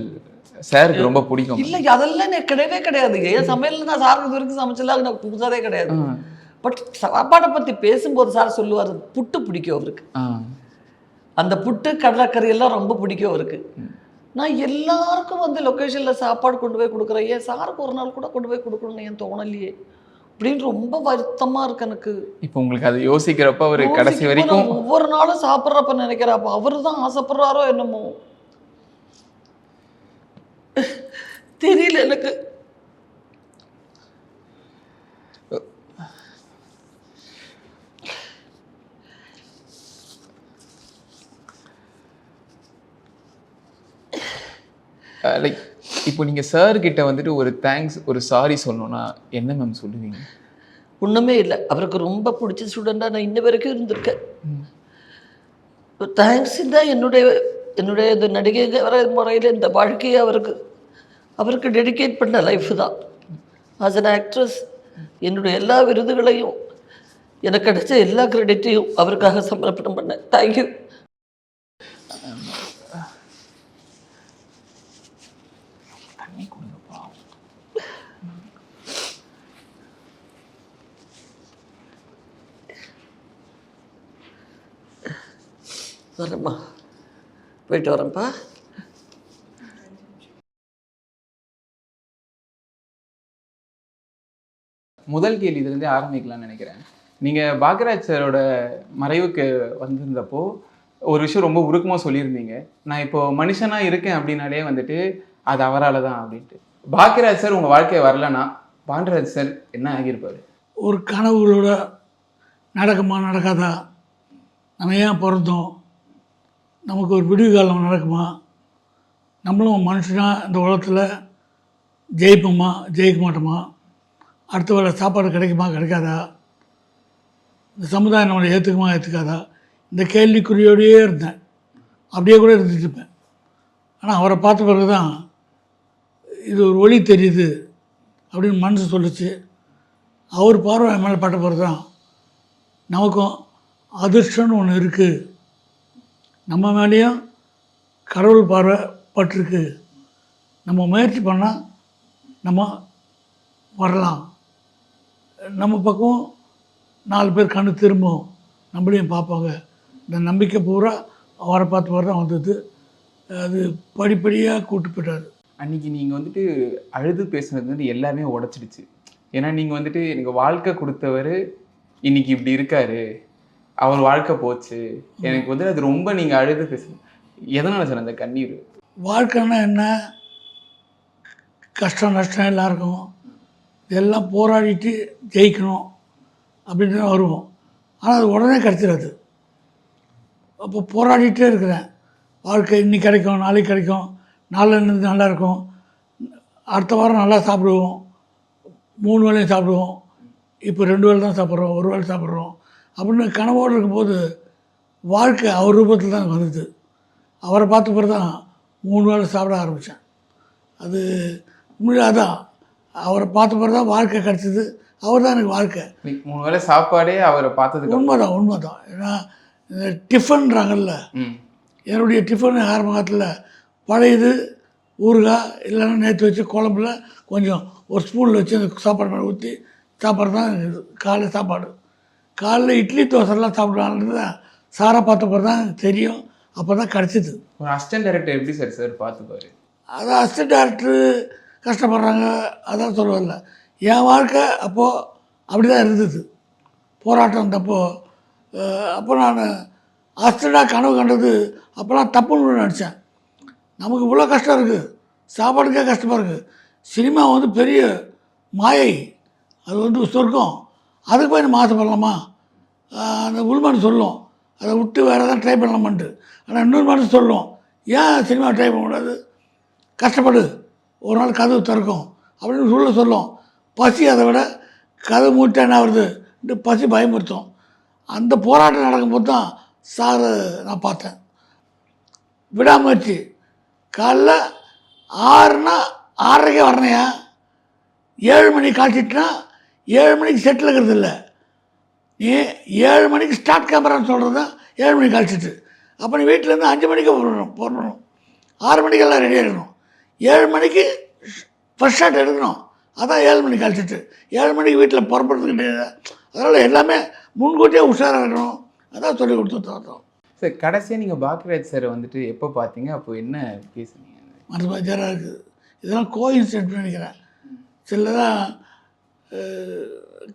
சாருக்கு ரொம்ப பிடிக்கும்? இல்லை, அதெல்லாம் எனக்கு கிடையவே கிடையாது. ஏன் சமையல் நான் சாருக்கு இது வரைக்கும் சமைச்சலாம் எனக்கு புதுசாதே கிடையாது. பட் சாப்பாடை பற்றி பேசும்போது சார் சொல்லுவார், புட்டு பிடிக்கும் அவருக்கு. அந்த புட்டு கடலைக்கறி ரொம்ப பிடிக்கும் அவருக்கு. நான் எல்லாருக்கும் வந்து லொக்கேஷனில் சாப்பாடு கொண்டு போய் கொடுக்குறேன், ஏன் சாருக்கு ஒரு நாள் கூட கொண்டு போய் கொடுக்கணும்னு ஏன் தோணலையே அப்படின்னு ரொம்ப வருத்தமாக இருக்கு எனக்கு. இப்போ உங்களுக்கு அதை யோசிக்கிறப்ப அவர் கடைசி வரைக்கும் ஒவ்வொரு நாளும் சாப்பிட்றப்ப நினைக்கிறேன், அப்போ அவர் தான் ஆசைப்படுறாரோ என்னமோ தெரியல எனக்கு. லைக் இப்போ நீங்கள் சார்கிட்ட வந்துட்டு ஒரு தேங்க்ஸ், ஒரு சாரி சொல்லணும்னா என்ன மேம் சொல்லுவீங்க? ஒன்றுமே இல்லை, அவருக்கு ரொம்ப பிடிச்ச ஸ்டூடெண்ட்டாக நான் இன்ன வரைக்கும் இருந்திருக்கேன். தேங்க்ஸ் தான் என்னுடைய இந்த நடிகை வர முறையில் இந்த வாழ்க்கையை அவருக்கு டெடிகேட் பண்ண லைஃப் தான். ஆஸ் அன் ஆக்ட்ரஸ் என்னுடைய எல்லா விருதுகளையும், எனக்கு கிடைச்ச எல்லா கிரெடிட்டையும் அவருக்காக சமர்ப்பணம் பண்ணேன். தேங்க்யூ. வரேம்மா, போயிட்டு வரேன்ப்பா. முதல் கேள்வி இதுலேருந்தே ஆரம்பிக்கலாம்னு நினைக்கிறேன். நீங்கள் பாக்கியராஜ் சாரோட மறைவுக்கு வந்திருந்தப்போ ஒரு விஷயம் ரொம்ப உருக்கமாக சொல்லியிருந்தீங்க, நான் இப்போ மனுஷனாக இருக்கேன் அப்படின்னாலே வந்துட்டு அது அவரால் தான் அப்படின்ட்டு. பாக்கியராஜ் சார் உங்கள் வாழ்க்கையை வரலன்னா பாண்டராஜ் சார் என்ன ஆகியிருப்பார்? ஒரு கனவுகளோட நடக்குமா நடக்காதா, நம்ம ஏன் பிறந்தோம், நமக்கு ஒரு விடிவு காலம் நடக்குமா, நம்மளும் மனுஷனாக இந்த உலகத்தில் ஜெயிப்போமா ஜெயிக்க மாட்டோமா, அடுத்த வேளை சாப்பாடு கிடைக்குமா கிடைக்காதா, இந்த சமுதாயம் நம்மளை ஏற்றுக்குமா ஏற்றுக்காதா, இந்த கேள்விக்குறியோடையே இருந்தேன். அப்படியே கூட இருந்துட்டு இருப்பேன். ஆனால் அவரை பார்த்த பிறகு தான் இது ஒரு ஒளி தெரியுது அப்படின்னு மனசு சொல்லிச்சு. அவர் பார்வை மேலே பட்ட பிறகு தான் நமக்கும் அதிர்ஷ்டம்னு ஒன்று இருக்குது, நம்ம மேலேயும் கடவுள் பார்வை பட்டிருக்கு, நம்ம முயற்சி பண்ணால் நம்ம வரலாம், நம்ம பக்கம் 4 பேர் கண்ணு திரும்பும், நம்மளையும் பார்ப்பாங்க. இந்த நம்பிக்கை பூரா அவரை பார்த்து வர தான் வந்தது. அது படிப்படியாக கூட்டு போயிட்டார். அன்றைக்கி நீங்கள் வந்துட்டு அழுது பேசுனது வந்து எல்லாமே உடச்சிடுச்சு. ஏன்னா நீங்கள் வந்துட்டு எனக்கு வாழ்க்கை கொடுத்தவர் இன்றைக்கி இப்படி இருக்கார், அவர் வாழ்க்கை போச்சு, எனக்கு வந்து அது ரொம்ப நீங்கள் அழுது பேசுங்க. எதனால் சார் அந்த கண்ணீர்? வாழ்க்கைன்னா என்ன, கஷ்டம் நஷ்டம் எல்லாருக்கும், எல்லாம் போராடிட்டு ஜெயிக்கணும் அப்படின்னு தான் வருவோம். ஆனால் அது உடனே கிடச்சிடாது. அப்போ போராடிட்டே இருக்கிறேன். வாழ்க்கை இன்னைக்கு கிடைக்கும், நாளைக்கு கிடைக்கும், நாளிலிருந்து நல்லா இருக்கும், அடுத்த வாரம் நல்லா சாப்பிடுவோம், 3 வேளையும் சாப்பிடுவோம், இப்போ 2 வேளை தான் சாப்பிட்றோம், 1 வேளை சாப்பிட்றோம் அப்படின்னு கனவோடு இருக்கும்போது வாழ்க்கை அவர் ரூபத்தில் தான் வந்தது. அவரை பார்த்த பிறகு தான் 3 வேளை சாப்பிட ஆரம்பித்தேன். அது உண்மையிலே அதான், அவரை பார்த்த பிறகு தான் வாழ்க்கை கிடச்சிது. அவர் தான் எனக்கு வாழ்க்கை. 3 வேளை சாப்பாடே அவரை பார்த்ததுக்கு உண்மைதான். ஏன்னா இந்த டிஃபன்றாங்கல்ல, என்னுடைய டிஃபன் ஆரம்பத்தில் பழையது ஊறுகாய் இல்லைன்னா நேற்று வச்சு குழம்புல கொஞ்சம் ஒரு ஸ்பூனில் வச்சு அந்த சாப்பாடு மேலே ஊற்றி சாப்பாடு தான் காலைல சாப்பாடு. காலைல இட்லி தோசைலாம் சாப்பிடுவாங்கன்றது தான் சாரை பார்த்தப்போ தான் தெரியும், அப்போ தான் கிடச்சிது. ஒரு அசிஸ்டன்ட் டைரக்டர் எப்படி சார் பார்த்துப்பாரு? அது அசிஸ்டன்ட் டேரக்டரு கஷ்டப்படுறாங்க அதான் சொல்லுவார்ல. என் வாழ்க்கை அப்போது அப்படி தான் இருந்தது. போராட்டம் இருந்தப்போ அப்போ நான் அசிஸ்டண்டாக கனவு கண்டது அப்போலாம் தப்புன்னு நினச்சேன். நமக்கு இவ்வளோ கஷ்டம் இருக்குது, சாப்பாடுக்கே கஷ்டமாக இருக்குது. சினிமா வந்து பெரிய மாயை, அது வந்து சொர்க்கம், அதுக்கு போய் நம்ம ஆசைப்படலாமா? அந்த உள்மனு சொல்லும் அதை விட்டு வேறு எதாவது ட்ரை பண்ணலாமான்ட்டு. ஆனால் இன்னொரு மனசு சொல்லும், ஏன் சினிமா ட்ரை பண்ணக்கூடாது, கஷ்டப்படு, ஒரு நாள் கதவு திறக்கும் அப்படின்னு சொல்லும். பசி அதை விட கதவு மூட்டை என்ன வருது பசி பயமுறுத்தும். அந்த போராட்டம் நடக்கும்போது தான் சார் நான் பார்த்தேன். விடாமுயற்சி. காலைல 6னா 6:30 வரணையா, 7 மணிக்கு காய்ச்சிட்டுனா 7 மணிக்கு செட்டில் இருக்கிறது இல்லை. நீ 7 மணிக்கு ஸ்டார்ட் கேமரான்னு சொல்கிறது தான் 7 மணிக்கு காய்ச்சிட்டு. அப்போ நீ வீட்டிலேருந்து 5 மணிக்கு போடணும், 6 மணிக்கெல்லாம் ரெடி ஆகிடணும். 7 மணிக்கு ஃபஸ்ட் ஷாட் எடுக்கணும், அதான் 7 மணிக்கு கழிச்சிட்டு. 7 மணிக்கு வீட்டில் புறப்படுறது கிடையாது. அதனால் எல்லாமே முன்கூட்டியே உஷாராக இருக்கணும், அதான் சொல்லி கொடுத்துருந்தோம். சார் கடைசியாக நீங்கள் பாக்கியராஜ் சார் வந்துட்டு எப்போ பார்த்தீங்க, அப்போ என்ன பேசுனீங்க? மனசு பஜாராக இருக்குது. இதெல்லாம் கோஇன்சிடென்ட் நினைக்கிறேன். சிலதான்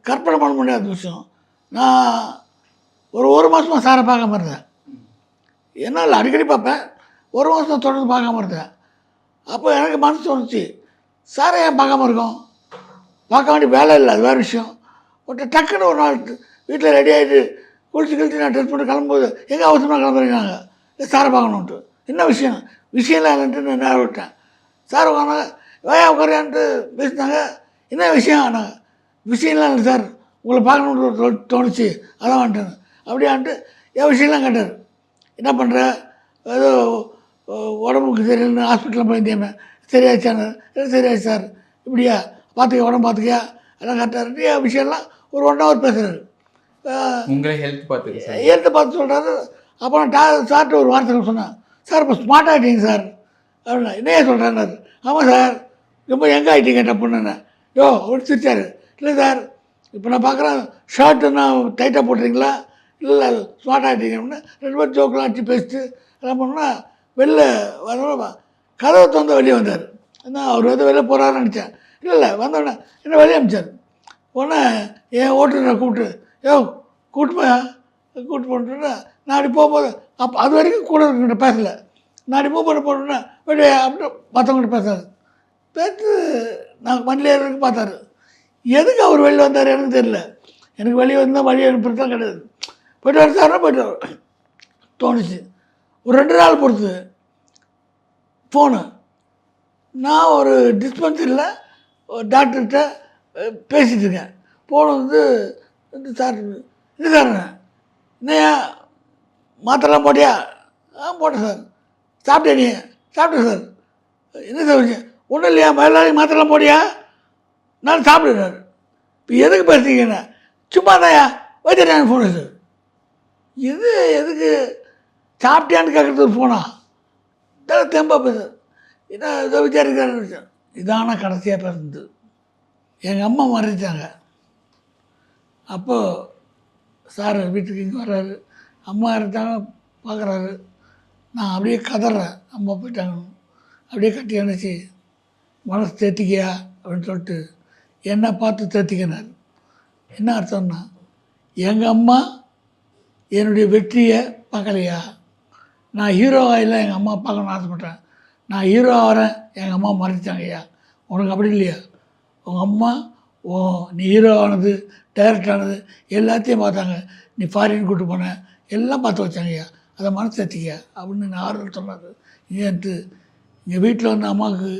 கற்பனை பண்ண முடியாத விஷயம். நான் ஒரு மாதமாக சாரை பார்க்காம இருந்தேன். என்னால் அடிக்கடி பார்ப்பேன், ஒரு மாதம் தொடர்ந்து பார்க்காம இருந்தேன். அப்போ எனக்கு மனசு தோணுச்சு, சாரை ஏன் பார்க்காம இருக்கோம், பார்க்க வேண்டிய வேலை இல்லை, அது வேறு விஷயம். டக்குன்னு ஒரு நாள் வீட்டில் ரெடி ஆகிட்டு குளிச்சு நான் ட்ரெஸ் பண்ணி கிளம்பும்போது எங்கே அவசரமாக கிளம்புறீங்க, சாரை பார்க்கணுன்ட்டு. என்ன விஷயம்லாம் இல்லைன்ட்டு நான் நேரம் விட்டேன். சார் உட்காந்து வேயா உட்காரியான்ட்டு பேசினாங்க. என்ன விஷயம் ஆனாங்க, விஷயம்லாம் இல்லை சார், உங்களை பார்க்கணுன்ட்டு தோணுச்சு, அதான் வந்துட்டேன் அப்படியான்ட்டு என் விஷயம்லாம் கேட்டார். என்ன பண்ணுற, ஏதோ உடம்புக்கு சரியில்லைன்னு ஹாஸ்பிட்டலில் போயிருந்தேமே, சரியாச்சான்னு. சரியாச்சு சார், இப்படியா பார்த்துக்க, உடம்பு பார்த்துக்கியா, எல்லாம் கரெக்டாக என் விஷயம்லாம் ஒரு 1 hour பேசுகிறாரு. உங்களை ஹெல்த் பார்த்து சொல்கிறாரு. அப்போ நான் சார்ட்டு ஒரு வார்த்தை சொன்னேன், சார் இப்போ ஸ்மார்ட் ஆகிட்டீங்க சார் அப்படின்னா. என்னையே சொல்கிறேன்னாரு. ஆமாம் சார், ரொம்ப எங்கே ஆகிட்டீங்க டப்புன்னு. யோ அப்படி சிரிச்சார். இல்லை சார், இப்போ நான் பார்க்குறேன் ஷர்ட்டுன்னா டைட்டாக போட்டுறீங்களா, இல்லை ஸ்மார்ட் ஆகிட்டீங்க அப்படின்னு 2 பேர் ஜோக்கெலாம் அடிச்சு பேசிட்டு எல்லாம் பண்ணால் வெளில வர கதவை திறந்து வெளியே வந்தார். நான் அவர் வந்து வெளியே போகிறாருன்னு நினச்சேன். இல்லை வந்தோடனே என்ன வெளியே அனுப்பிச்சார். உடனே என் ஓட்டுநரை கூப்பிட்டு கூப்பிட்டு போட்டுன்னா நான் அப்படி போகும்போது அப்போ அது வரைக்கும் கூட இருக்கிட்ட பேசலை. நான் அப்படி போட்டோன்னா வெளியே அப்படின்னு மற்றவங்கள்ட்ட பேசாது பேச்சு. நாங்கள் வண்டியில் ஏறதுக்கு பார்த்தாரு. எதுக்கு அவர் வெளியே வந்தார் எனக்கு தெரியல. எனக்கு வெளியே வந்தால் வழி அனுப்புறது தான் கிடையாது. போய்ட்டு வர சார்னா போய்ட்டு வர தோணுச்சு. ஒரு 2 நாள் பொறுத்து ஃபோனு, நான் ஒரு டிஸ்பென்சரியில் ஒரு டாக்டர்கிட்ட பேசிகிட்டு இருக்கேன். ஃபோன் வந்து சார், என்ன சார், என்னையா மாத்திரைலாம் போட்டியா? போட்டேன் சார். சாப்பிட்டே நீ? சாப்பிட்டேன் சார். என்ன சார் விஷயம்? ஒன்றும் இல்லையா, எல்லாரையும் மாத்திரைலாம் போடியா? நான் சாப்பிடுறாரு. இப்போ எதுக்கு பேசுறீங்கண்ணா? சும்மா தான்யா வச்சுட்டேன் ஃபோனு சார். இது எதுக்கு சாப்பிட்டியான்னு கேட்குறது ஒரு ஃபோனா? இதெல்லாம் தெம்பா பேச என்ன இதை விசாரிக்கிறாரு. இதான கடைசியாக பேசுனது. எங்கள் அம்மா மறைஞ்சாங்க. அப்போது சார் வீட்டுக்கு இங்கே வர்றாரு. அம்மா இருந்தாங்க பார்க்குறாரு. நான் அப்படியே கதறேன், அம்மா போயிட்டாங்க. அப்படியே கட்டி அணைச்சி மனசு தேத்திக்கியா அப்படின்னு சொல்லிட்டு என்னை பார்த்து தேத்திக்கினார். என்ன அர்த்தம்னா, எங்கள் அம்மா என்னுடைய வெற்றியை பார்க்கலையா, நான் ஹீரோ ஆகல எங்கள் அம்மா பார்க்கணுன்னு ஆசைப்பட்டேன், நான் ஹீரோ ஆகிறேன் எங்கள் அம்மா மறைச்சிட்டாங்கய்யா. உனக்கு அப்படி இல்லையா? உங்கள் அம்மா நீ ஹீரோ ஆனது, டைரக்ட் ஆனது எல்லாத்தையும் பார்த்தாங்க. நீ ஃபாரின் கூப்பிட்டு போன எல்லாம் பார்த்து வச்சாங்கய்யா, அதை மனசு தேத்திக்க அப்படின்னு நான் ஆறுதல் சொன்னார். ஏன்ட்டு எங்கள் வீட்டில் வந்து அம்மாவுக்கு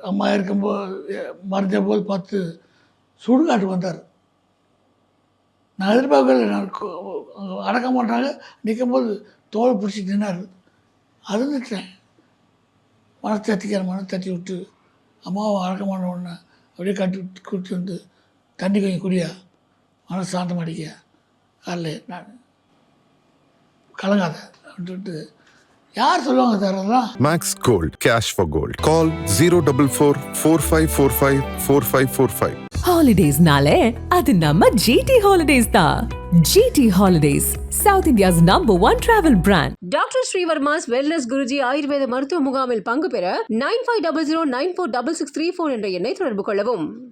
அம்மா இருக்கும்போது மறைஞ்ச போது பார்த்து சுடுகாட்டு வந்தார். நான் எதிர்பார்க்கல. நான் அடக்க மாட்டாங்க, நிற்கும்போது தோலை பிடிச்சி நின்னார். அழுந்துட்டேன். மனசு தட்டி விட்டு அம்மாவை அடக்க மாட்டேன். உடனே அப்படியே கூட்டி வந்து தண்ணி கொஞ்சம் குடியா, மனசு சாந்தம் அடிக்க காலைல நான் கலங்காத அப்படின்ட்டு யார் சொல்லுவாங்க சார் அதெல்லாம்? Max Gold, cash for gold. Call 044 4545 4545. ஹாலிடேஸ்னாலே அது நம்ம ஜிடி ஹாலிடேஸ் தான். GT holidays, south India's #1 travel brand. Doctor Srivarma's wellness Guruji ஆயுர்வேத மருத்துவ முகாமில் பங்கு பெற 9500946634 என்ற எண்ணை தொடர்பு கொள்ளவும்.